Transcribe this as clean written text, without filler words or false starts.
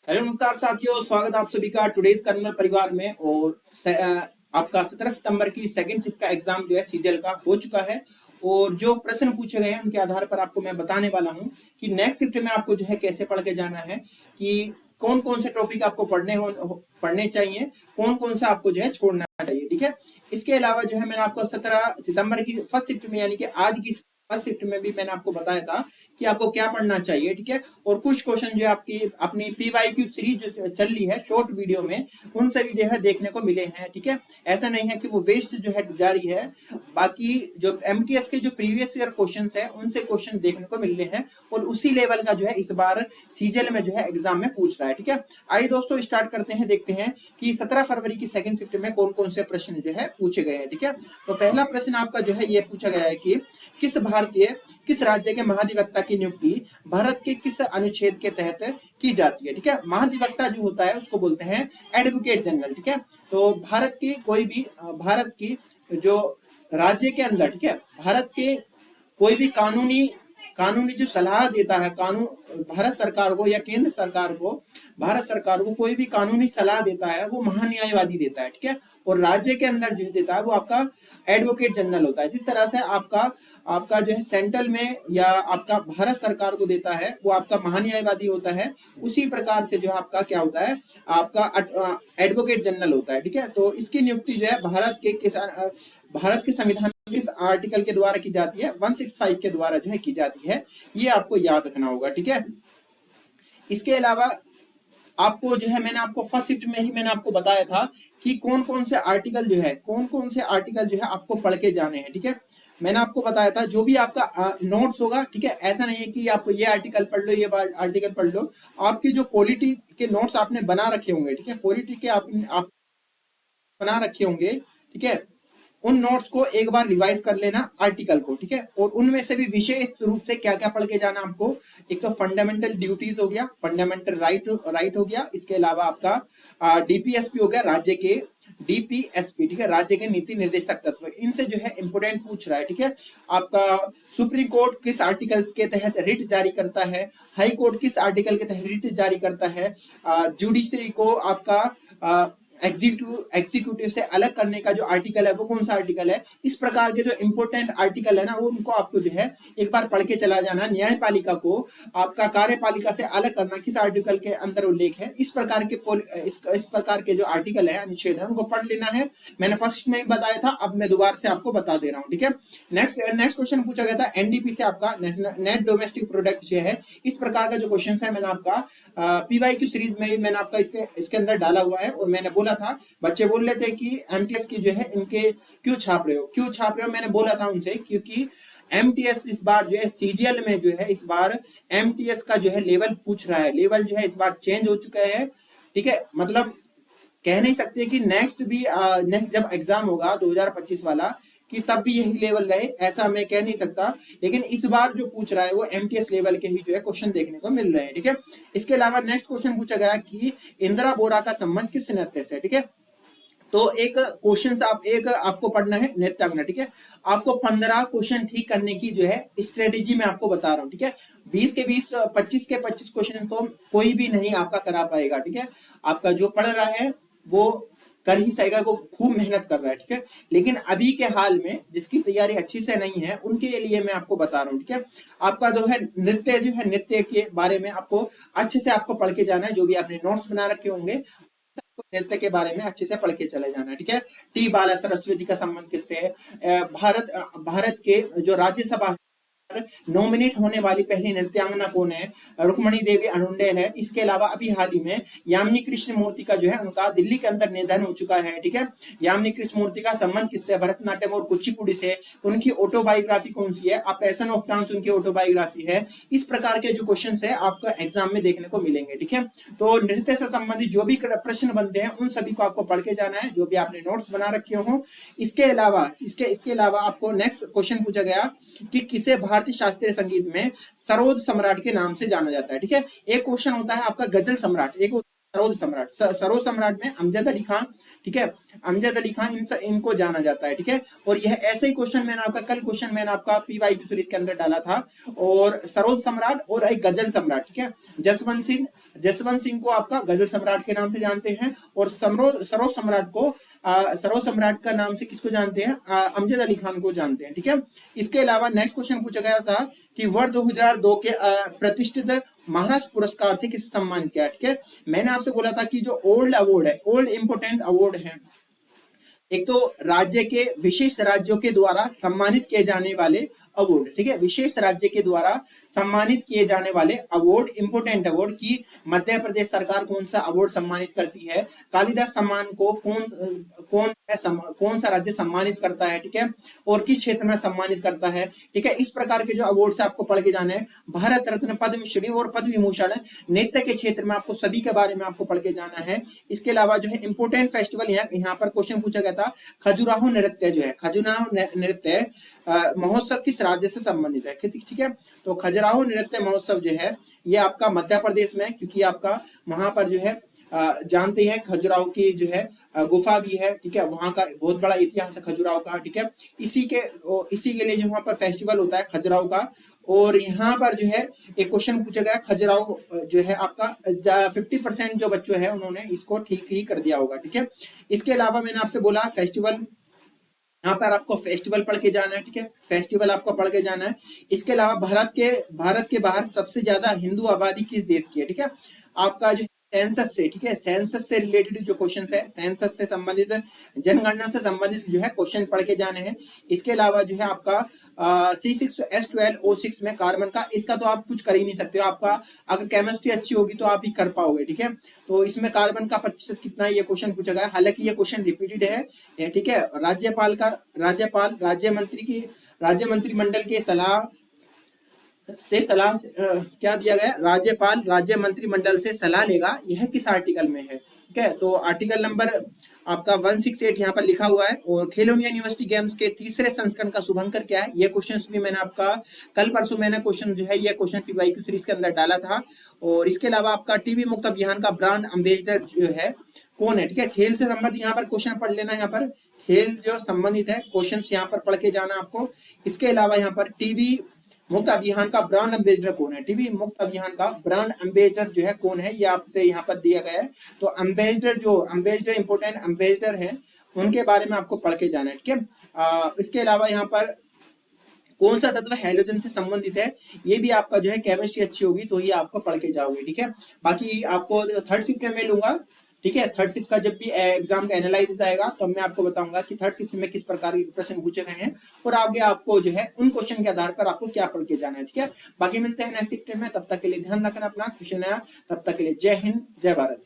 Hello नमस्कार साथियों, स्वागत आप सभी का टुडेज कर्नल परिवार में। और आपका 17 सितंबर की सेकंड शिफ्ट का एग्जाम जो है सीजीएल का हो चुका है। और जो प्रश्न पूछे गए हैं उनके आधार पर आपको मैं बताने वाला हूं कि नेक्स्ट शिफ्ट में आपको जो है कैसे पढ़ के जाना है, कि कौन कौन से टॉपिक आपको पढ़ने चाहिए, कौन कौन सा आपको जो है छोड़ना चाहिए। ठीक है। इसके अलावा जो है मैंने आपको 17 सितंबर की फर्स्ट शिफ्ट में यानी कि आज की फर्स्ट शिफ्ट में भी मैंने आपको बताया था कि आपको क्या पढ़ना चाहिए। ठीक है। और कुछ क्वेश्चन जो आपकी अपनी पीवाईक्यू सीरीज जो चल रही है शॉर्ट वीडियो में, उनसे भी जो है देखने को मिले हैं। ठीक है। ऐसा नहीं है कि वो वेस्ट जो है जारी है, बाकी जो एमटीएस के जो प्रीवियस ईयर क्वेश्चन है उनसे क्वेश्चन देखने को मिल रहे हैं और उसी लेवल का जो है इस बार सीजीएल में जो है एग्जाम में पूछ रहा है। ठीक है। आइए दोस्तों स्टार्ट करते हैं, देखते हैं कि 17 फरवरी की सेकंड शिफ्ट में कौन कौन से प्रश्न जो है पूछे गए हैं। ठीक है। तो पहला प्रश्न आपका जो है ये पूछा गया है कि किस राज्य के महाधिवक्ता की नियुक्ति भारत के किस अनुच्छेद के तहत की जाती है। ठीक है। महाधिवक्ता जो होता है उसको बोलते हैं एडवोकेट जनरल। ठीक है। तो भारत की कोई भी भारत की जो राज्य के अंदर, ठीक है, भारत के कोई भी कानूनी कानूनी जो सलाह देता है, कानून भारत सरकार को या केंद्र सरकार को, भारत सरकार को कोई भी कानूनी सलाह देता है वो महान्यायवादी देता है। ठीक है। और राज्य के अंदर जो देता है वो आपका एडवोकेट जनरल होता है। जिस तरह से आपका आपका जो है सेंट्रल में या आपका भारत सरकार को देता है वो आपका महान्यायवादी होता है, उसी प्रकार से जो आपका क्या होता है, आपका एडवोकेट जनरल होता है। ठीक है। तो इसकी नियुक्ति जो है भारत के संविधान के किस आर्टिकल के द्वारा की जाती है, 165 के द्वारा जो है की जाती है। ये आपको याद रखना होगा। ठीक है। इसके अलावा आपको जो है मैंने आपको फर्स्ट शिफ्ट में ही मैंने आपको बताया था कि कौन कौन से आर्टिकल जो है आपको पढ़ के जाने हैं। ठीक है। मैंने आपको बताया था जो भी आपका नोट्स होगा, ठीक है, ऐसा नहीं है कि आपको ये आर्टिकल पढ़ लो ये आर्टिकल पढ़ लो। आपकी जो पॉलिटी के नोट्स आपने बना रखे होंगे, ठीक है, पॉलिटी के आप बना रखे होंगे, ठीक है, उन नोट्स को एक बार रिवाइज कर लेना आर्टिकल को। ठीक है। और उनमें से भी विशेष रूप से क्या क्या पढ़ के जाना आपको, एक तो फंडामेंटल ड्यूटीज हो गया, फंडामेंटल राइट हो गया, इसके अलावा आपका डीपीएसपी हो गया, राज्य के डीपीएसपी, ठीक है, राज्य के नीति निर्देशक तत्व, इनसे जो है इंपोर्टेंट पूछ रहा है। ठीक है। आपका सुप्रीम कोर्ट किस आर्टिकल के तहत रिट जारी करता है, हाई कोर्ट किस आर्टिकल के तहत रिट जारी करता है, जुडिशरी को आपका एग्जीक्यूटिव से अलग करने का जो आर्टिकल है वो कौन सा आर्टिकल है। इस प्रकार के जो इंपोर्टेंट आर्टिकल है ना, वो उनको आपको जो है एक बार पढ़ के चला जाना। न्यायपालिका को आपका कार्यपालिका से अलग करना किस आर्टिकल के अंदर उल्लेख है, इस प्रकार के जो आर्टिकल है, अनुच्छेद है, उनको पढ़ लेना है। मैंने फर्स्ट में बताया था, अब मैं दोबारा से आपको बता दे रहा हूँ। ठीक है। नेक्स्ट क्वेश्चन पूछा गया था एनडीपी से आपका नेट डोमेस्टिक प्रोडक्ट जो है, इस प्रकार का जो क्वेश्चन है मैंने आपका पीवाईक्यू सीरीज में मैंने आपका इसके अंदर डाला हुआ है। और मैंने बोला था, बच्चे बोल रहे थे कि एमटीएस की जो है इनके क्यों छाप रहे हो, मैंने बोला था उनसे क्योंकि एमटीएस इस बार जो है सीजीएल में जो है इस बार एमटीएस का जो है लेवल पूछ रहा है। लेवल जो है इस बार चेंज हो चुका है। ठीक है। मतलब कह नहीं सकते कि नेक्स्ट जब एग्जाम होगा 2025 वाला कि तब भी यही लेवल रहे, ऐसा मैं कह नहीं सकता। लेकिन इस बार जो पूछ रहा है वो एमटीएस लेवल के ही जो है क्वेश्चन देखने को मिल रहे हैं। ठीक है। इसके अलावा नेक्स्ट क्वेश्चन पूछा गया कि इंदिरा बोरा का संबंध किस नृत्य से। ठीक है। तो एक क्वेश्चन आपको पढ़ना है नृत्यांगना। ठीक है। आपको 15 क्वेश्चन ठीक करने की जो है स्ट्रेटेजी मैं आपको बता रहा हूँ। ठीक है। 20 के 20, 25 के 25 क्वेश्चन तो कोई भी नहीं आपका करा पाएगा। ठीक है। आपका जो पढ़ रहा है वो कर ही सकेगा, वो खूब मेहनत कर रहा है। ठीक है। लेकिन अभी के हाल में जिसकी तैयारी अच्छी से नहीं है उनके लिए मैं आपको बता रहा हूँ। ठीक है। आपका जो है नृत्य के बारे में आपको अच्छे से आपको पढ़ के जाना है। जो भी आपने नोट्स बना रखे होंगे नृत्य के बारे में अच्छे से पढ़ के चले जाना है। ठीक है। टी बाला सरस्वती का संबंध किससे है, भारत के जो राज्यसभा नॉमिनेट होने वाली पहली नृत्यांगना कौन है, रुक्मणी देवी अनुंडेल है। इसके अलावा अभी हाल ही में यामिनी कृष्ण मूर्ति का जो है उनका दिल्ली के अंदर निधन हो चुका है। ठीक है। यामिनी कृष्ण मूर्ति का संबंध किससे, भरतनाट्यम और कुचिपुड़ी से। उनकी ऑटोबायोग्राफी कौन सी है, अ पैशन ऑफ डांस उनकी ऑटोबायोग्राफी है। इस प्रकार के जो क्वेश्चन है आपको एग्जाम में देखने को मिलेंगे। ठीक है। तो नृत्य से संबंधित जो भी प्रश्न बनते हैं उन सभी को आपको पढ़ के जाना है, जो भी आपने नोट्स बना रखे हो। इसके अलावा आपको नेक्स्ट क्वेश्चन पूछा गया कि किसे भारतीय शास्त्रीय संगीत में सरोद सम्राट के नाम से जाना जाता है। ठीक है। एक क्वेश्चन होता है आपका गजल सम्राट, एक सरोद सम्राट में अमजद अली खान, ठीक है, अमजद अली खान इनको जाना जाता है। ठीक है। और यह ऐसे ही क्वेश्चन मैंने आपका पीवाईक्यू सीरीज के अंदर डाला था। और सरोद सम्राट और एक गजल सम्राट, ठीक है, जसवंत सिंह को आपका गजल सम्राट के नाम से जानते हैं, और सरोज सम्राट को सरोज सम्राट का नाम से किसको जानते हैं, अमजद अली खान को जानते हैं। ठीक है, इसके अलावा नेक्स्ट क्वेश्चन पूछा गया था कि वर्ष 2002 के प्रतिष्ठित महाराष्ट्र पुरस्कार से किसे सम्मानित किया। ठीक है, मैंने आपसे बोला था कि जो ओल्ड अवार्ड है, ओल्ड इंपोर्टेंट अवार्ड है, एक तो राज्य के विशेष राज्यों के द्वारा सम्मानित किए जाने वाले अवार्ड, ठीक है, विशेष राज्य के द्वारा सम्मानित किए जाने वाले अवार्ड, इंपोर्टेंट अवार्ड की मध्य प्रदेश सरकार कौन सा अवार्ड सम्मानित करती है, कालिदास सम्मान को कौन सा राज्य सम्मानित करता है, ठीक है, और किस क्षेत्र में सम्मानित करता है। ठीक है, इस प्रकार के जो अवार्ड से आपको पढ़ के जाना है। भारत रत्न, पद्मश्री और पद्म विभूषण नृत्य के क्षेत्र में आपको सभी के बारे में आपको पढ़ के जाना है। इसके अलावा जो है इंपोर्टेंट फेस्टिवल यहाँ पर क्वेश्चन पूछा गया था, खजुराहो नृत्य जो है, खजुराहो नृत्य महोत्सव किस राज्य से संबंधित है। ठीक है, तो खजुराहो नृत्य महोत्सव जो है ये आपका मध्य प्रदेश में, क्योंकि आपका वहां पर जो है जानते हैं खजुराहो की जो है गुफा भी है। ठीक है, वहां का बहुत बड़ा इतिहास है खजुराहो का। ठीक है, इसी के लिए जो वहां पर फेस्टिवल होता है खजुराहो का। और यहाँ पर जो है एक क्वेश्चन पूछा गया, खजुराहो जो है आपका 50% जो बच्चों है उन्होंने इसको ठीक ही कर दिया होगा। ठीक है, इसके अलावा मैंने आपसे बोला फेस्टिवल, यहाँ पर आपको फेस्टिवल पढ़ के जाना है। ठीक है, फेस्टिवल आपको पढ़ के जाना है। इसके अलावा भारत के बाहर सबसे ज्यादा हिंदू आबादी किस देश की है। ठीक है, आपका जो सेंसस से, ठीक है, सेंसस से रिलेटेड जो क्वेश्चन है, सेंसस से संबंधित, जनगणना से संबंधित जो है क्वेश्चन पढ़ के जाने हैं। इसके अलावा जो है आपका C6H12O6 में कार्बन का, इसका तो आप कुछ कर ही नहीं सकते हो, आपका अगर केमिस्ट्री अच्छी होगी तो आप ही कर पाओगे। ठीक है, तो इसमें कार्बन का प्रतिशत कितना है ये क्वेश्चन पूछा गया, हालांकि ये क्वेश्चन रिपीटेड है। ठीक है, राज्य मंत्रिमंडल के सलाह क्या दिया गया, राज्यपाल राज्य मंत्रिमंडल से सलाह लेगा, यह किस आर्टिकल में है। ठीक है, तो आर्टिकल नंबर आपका 168 यहाँ पर लिखा हुआ है। और खेलो इंडिया यूनिवर्सिटी गेम्स के तीसरे संस्करण का शुभंकर क्या है, ये क्वेश्चन भी मैंने आपका कल परसों मैंने क्वेश्चन जो है ये क्वेश्चन PYQ सीरीज के अंदर डाला था। और इसके अलावा आपका टीबी मुक्त अभियान का ब्रांड एम्बेसडर जो है कौन है। ठीक है, खेल से संबंधित यहाँ पर क्वेश्चन पढ़ लेना, यहाँ पर खेल जो संबंधित है क्वेश्चन यहाँ पर पढ़ के जाना आपको। इसके अलावा यहाँ पर टीबी मुक्त अभियान का ब्रांड एम्बेसडर कौन है, टीबी मुक्त अभियान का ब्रांड एम्बेसडर जो है कौन है, ये आपसे यहाँ पर दिया गया है। तो एम्बेसडर इंपोर्टेंट एम्बेसडर है, उनके बारे में आपको पढ़ के जाना है। ठीक है, इसके अलावा यहाँ पर कौन सा तत्व हैलोजन से संबंधित है, ये भी आपका जो है केमिस्ट्री अच्छी होगी तो ही आपको पढ़ के जाओगे। ठीक है, बाकी आपको थर्ड शिफ्ट में मिलूंगा। ठीक है, थर्ड शिफ्ट का जब भी एग्जाम का एनालिसिस आएगा तो मैं आपको बताऊंगा कि थर्ड शिफ्ट में किस प्रकार के प्रश्न पूछे गए हैं और आगे आपको जो है उन क्वेश्चन के आधार पर आपको क्या पढ़ के जाना है। ठीक है, बाकी मिलते हैं नेक्स्ट शिफ्ट में, तब तक के लिए ध्यान रखना अपना, खुश रहना, तब तक के लिए जय हिंद जय भारत।